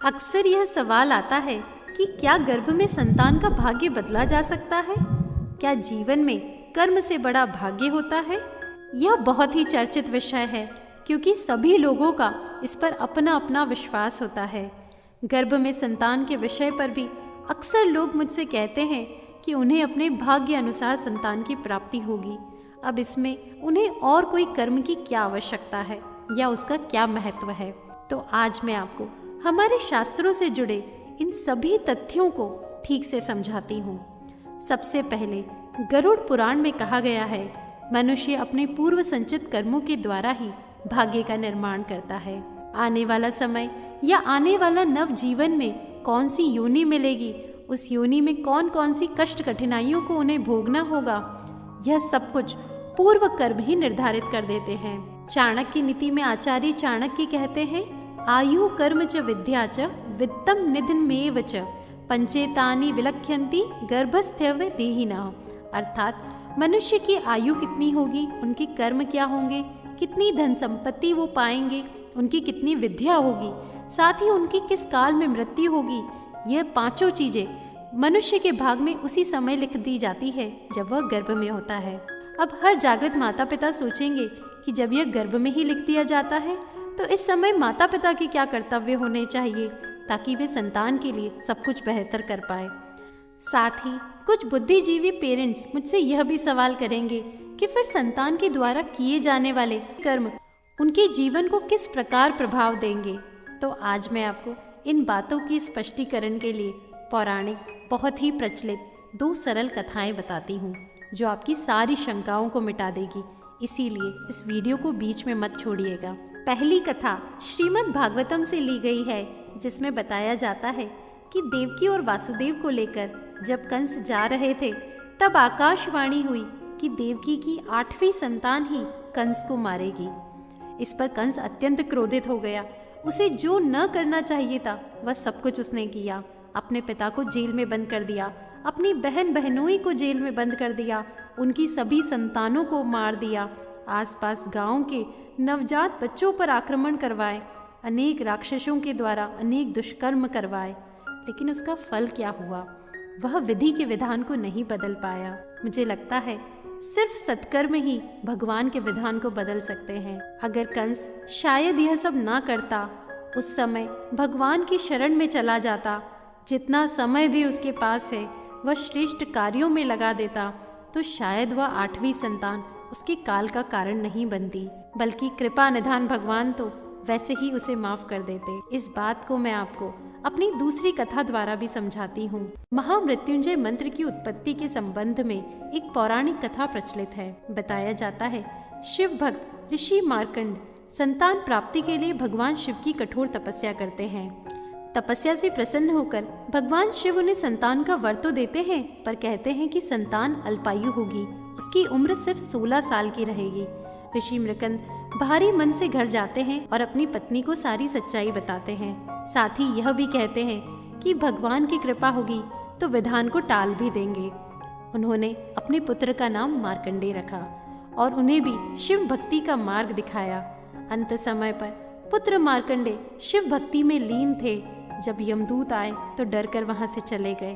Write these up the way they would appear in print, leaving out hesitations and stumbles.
अक्सर यह सवाल आता है कि क्या गर्भ में संतान का भाग्य बदला जा सकता है? क्या जीवन में कर्म से बड़ा भाग्य होता है? यह बहुत ही चर्चित विषय है क्योंकि सभी लोगों का इस पर अपना अपना विश्वास होता है। गर्भ में संतान के विषय पर भी अक्सर लोग मुझसे कहते हैं कि उन्हें अपने भाग्य अनुसार संतान की प्राप्ति होगी। अब इसमें उन्हें और कोई कर्म की क्या आवश्यकता है या उसका क्या महत्व है? तो आज मैं आपको हमारे शास्त्रों से जुड़े इन सभी तथ्यों को ठीक से समझाती हूँ। सबसे पहले गरुड़ पुराण में कहा गया है, मनुष्य अपने पूर्व संचित कर्मों के द्वारा ही भाग्य का निर्माण करता है। आने वाला समय या आने वाला नव जीवन में कौन सी योनि मिलेगी, उस योनि में कौन कौन सी कष्ट कठिनाइयों को उन्हें भोगना होगा, यह सब कुछ पूर्व कर्म ही निर्धारित कर देते हैं। चाणक्य नीति में आचार्य चाणक्य कहते हैं, आयु कर्म च विद्या च वित्तम निधनमेव च पंचेतानि विलक्ष्यन्ति गर्भस्थ्यव देहिनः। अर्थात मनुष्य की आयु कितनी होगी, उनके कर्म क्या होंगे, कितनी धन संपत्ति वो पाएंगे, उनकी कितनी विद्या होगी, साथ ही उनकी किस काल में मृत्यु होगी, यह पांचों चीजें मनुष्य के भाग में उसी समय लिख दी जाती है जब वह गर्भ में होता है। अब हर जागृत माता पिता सोचेंगे कि जब यह गर्भ में ही लिख दिया जाता है तो इस समय माता पिता के क्या कर्तव्य होने चाहिए ताकि वे संतान के लिए सब कुछ बेहतर कर पाए। साथ ही कुछ बुद्धिजीवी पेरेंट्स मुझसे यह भी सवाल करेंगे कि फिर संतान के द्वारा किए जाने वाले कर्म उनके जीवन को किस प्रकार प्रभाव देंगे। तो आज मैं आपको इन बातों की स्पष्टीकरण के लिए पौराणिक बहुत ही प्रचलित 2 सरल कथाएं बताती हूँ जो आपकी सारी शंकाओं को मिटा देगी। इसीलिए इस वीडियो को बीच में मत छोड़िएगा। पहली कथा श्रीमद् भागवतम से ली गई है, जिसमें बताया जाता है कि देवकी और वासुदेव को लेकर जब कंस जा रहे थे तब आकाशवाणी हुई कि देवकी की 8वीं संतान ही कंस को मारेगी। इस पर कंस अत्यंत क्रोधित हो गया। उसे जो न करना चाहिए था वह सब कुछ उसने किया। अपने पिता को जेल में बंद कर दिया, अपनी बहन बहनोई को जेल में बंद कर दिया, उनकी सभी संतानों को मार दिया, आसपास गांव के नवजात बच्चों पर आक्रमण करवाए, अनेक राक्षसों के द्वारा अनेक दुष्कर्म करवाए। लेकिन उसका फल क्या हुआ? वह विधि के विधान को नहीं बदल पाया। मुझे लगता है सिर्फ सत्कर्म ही भगवान के विधान को बदल सकते हैं। अगर कंस शायद यह सब ना करता, उस समय भगवान की शरण में चला जाता, जितना समय भी उसके पास है वह श्रेष्ठ कार्यों में लगा देता, तो शायद वह 8वीं संतान उसके काल का कारण नहीं बनती, बल्कि कृपा निधान भगवान तो वैसे ही उसे माफ कर देते। इस बात को मैं आपको अपनी दूसरी कथा द्वारा भी समझाती हूँ। महामृत्युंजय मंत्र की उत्पत्ति के संबंध में एक पौराणिक कथा प्रचलित है। बताया जाता है, शिव भक्त ऋषि मार्कंड संतान प्राप्ति के लिए भगवान शिव की कठोर तपस्या करते हैं। तपस्या से प्रसन्न होकर भगवान शिव उन्हें संतान का वर तो देते हैं, पर कहते हैं कि संतान अल्पायु होगी, उसकी उम्र सिर्फ 16 साल की रहेगी। ऋषि मृकंद भारी मन से घर जाते हैं और अपनी पत्नी को सारी सच्चाई बताते हैं। साथ ही यह भी कहते हैं कि भगवान की कृपा होगी तो विधान को टाल भी देंगे। उन्होंने अपने पुत्र का नाम मार्कंडेय रखा और उन्हें भी शिव भक्ति का मार्ग दिखाया। अंत समय पर पुत्र मार्कंडेय शिव भक्ति में लीन थे। जब यमदूत आए तो डर कर वहां से चले गए।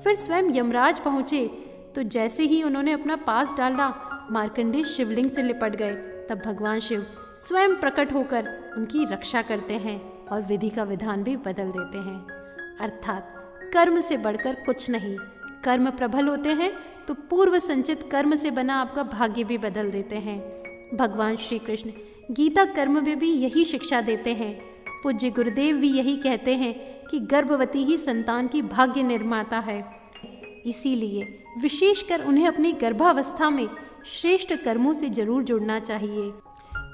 फिर स्वयं यमराज पहुंचे तो जैसे ही उन्होंने अपना पास डाला, मार्कंडेय शिवलिंग से लिपट गए। तब भगवान शिव स्वयं प्रकट होकर उनकी रक्षा करते हैं और विधि का विधान भी बदल देते हैं। अर्थात कर्म से बढ़कर कुछ नहीं। कर्म प्रबल होते हैं तो पूर्व संचित कर्म से बना आपका भाग्य भी बदल देते हैं। भगवान श्री कृष्ण गीता कर्म में भी यही शिक्षा देते हैं। पूज्य गुरुदेव भी यही कहते हैं कि गर्भवती ही संतान की भाग्य निर्माता है। इसीलिए विशेषकर उन्हें अपनी गर्भावस्था में श्रेष्ठ कर्मों से जरूर जुड़ना चाहिए।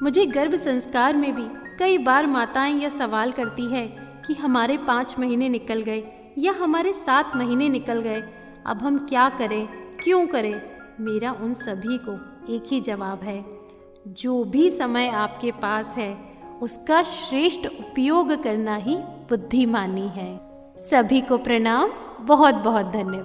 मुझे गर्भ संस्कार में भी कई बार माताएं यह सवाल करती है कि हमारे 5 महीने निकल गए या हमारे 7 महीने निकल गए, अब हम क्या करें, क्यों करें? मेरा उन सभी को एक ही जवाब है, जो भी समय आपके पास है उसका श्रेष्ठ उपयोग करना ही बुद्धिमानी है। सभी को प्रणाम, बहुत बहुत धन्यवाद।